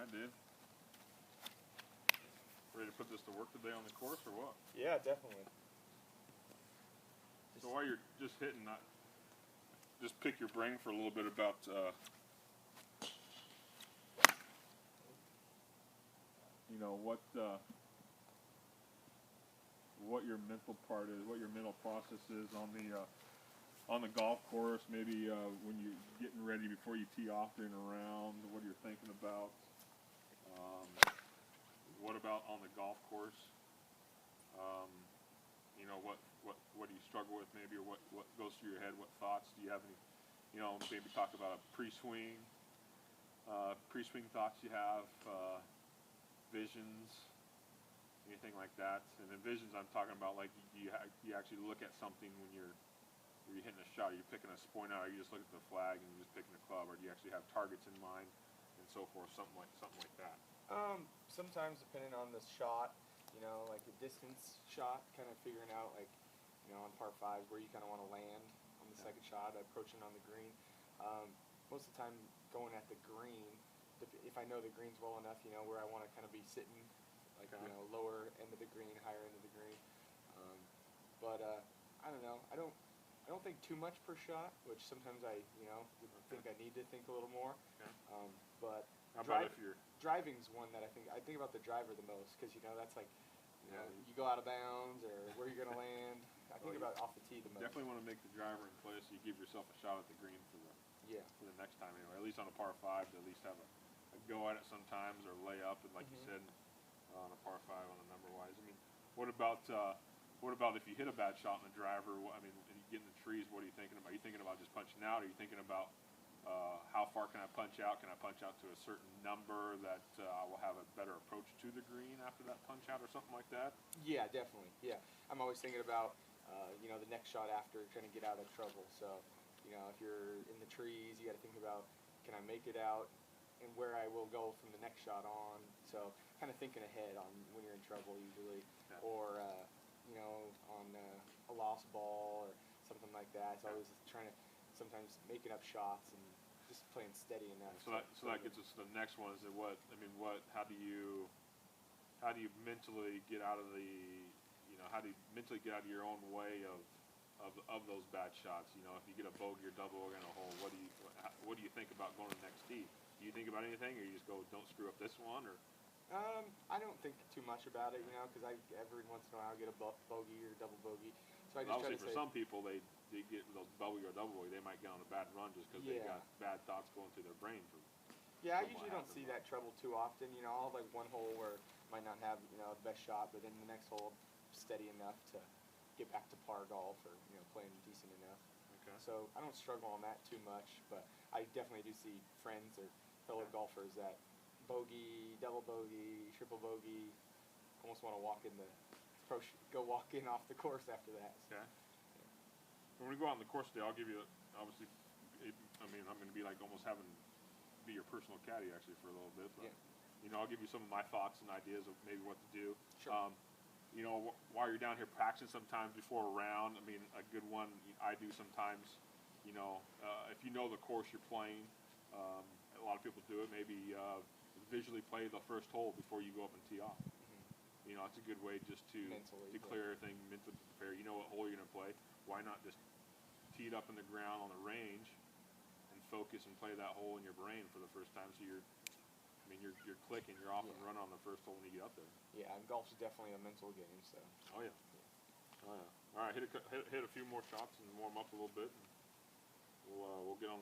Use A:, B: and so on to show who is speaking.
A: right, Dave. Ready to put this to work today on the course or what?
B: Yeah, definitely.
A: So while you're just hitting that, just pick your brain for a little bit about you know what your mental part is, what your mental process is on the golf course. Maybe when you're getting ready before you tee off during a round, what you're thinking about. What about on the golf course? You know, what do you struggle with maybe, or what goes through your head? What thoughts do you have? Any, you know, maybe talk about a pre-swing thoughts you have, visions, anything like that. And then visions, I'm talking about like you actually look at something when you're hitting a shot. Are you picking a point out? Or you just look at the flag and you're just picking a club, or do you actually have targets in mind and so forth? Something like that.
B: Sometimes depending on the shot, you know, like a distance shot, kind of figuring out, like, you know, on par fives where you kind of want to land on the second shot, approaching on the green. Most of the time going at the green, if I know the green's well enough, you know, where I want to kind of be sitting, like, you know, lower end of the green, higher end of the green. I don't know. I don't think too much per shot, which sometimes I, you know, would think I need to think a little more. But
A: how about if you're
B: driving's one that I think about the driver the most, because, you know, that's like, you know, you go out of bounds or where you're going to land. I think about off the tee the most.
A: Definitely want to make the driver in play so you give yourself a shot at the green for the next time anyway. At least on a par 5, to at least have a go at it sometimes, or lay up, and like you said, on a par 5 on a number wise. I mean, what about if you hit a bad shot on the driver? I mean, and you get in the trees, what are you thinking about? Are you thinking about just punching out? Are you thinking about how far can I punch out? Can I punch out to a certain number that I will have a better approach to the green after that punch out, or something like that?
B: Yeah, definitely. Yeah, I'm always thinking about you know, the next shot after, trying to get out of trouble. So, you know, if you're in the trees, you got to think about, can I make it out, and where I will go from the next shot on. So, kind of thinking ahead on when you're in trouble usually, or you know, on a lost ball or something like that. It's always trying to sometimes making up shots and just playing steady enough.
A: So that gets us to the next one. Is that how do you mentally get out of how do you mentally get out of your own way of those bad shots? You know, if you get a bogey or double bogey in a hole, what do you think about going to the next tee? Do you think about anything, or you just go, don't screw up this one, or?
B: I don't think too much about it, you know, because every once in a while I get a bogey or double bogey. So I just
A: obviously for some people, they get those bogey or double bogey, they might get on a bad run just because they got bad thoughts going through their brain.
B: I usually don't see that trouble too often. You know, I'll have like one hole where I might not have, you know, the best shot, but then the next hole steady enough to get back to par golf, or, you know, playing decent enough.
A: Okay.
B: So I don't struggle on that too much, but I definitely do see friends or fellow golfers that bogey, double bogey, triple bogey, almost want to go walk in off the course after that. So.
A: Okay. When we go out on the course today, I'll give you, obviously, I'm going to be like almost be your personal caddy actually for a little bit, but you know, I'll give you some of my thoughts and ideas of maybe what to do.
B: Sure.
A: You know, while you're down here practicing sometimes before a round, I mean, a good one I do sometimes, you know, if you know the course you're playing, a lot of people do it, maybe visually play the first hole before you go up and tee off. You know, it's a good way just to clear everything, mentally prepare. You know what hole you're going to play. Why not just tee it up in the ground on the range and focus and play that hole in your brain for the first time, so you're clicking, you're off and running on the first hole when you get up there.
B: Yeah, and golf's definitely a mental game, so.
A: Oh yeah. Oh yeah. All right, hit a few more shots and warm up a little bit, and we'll get on.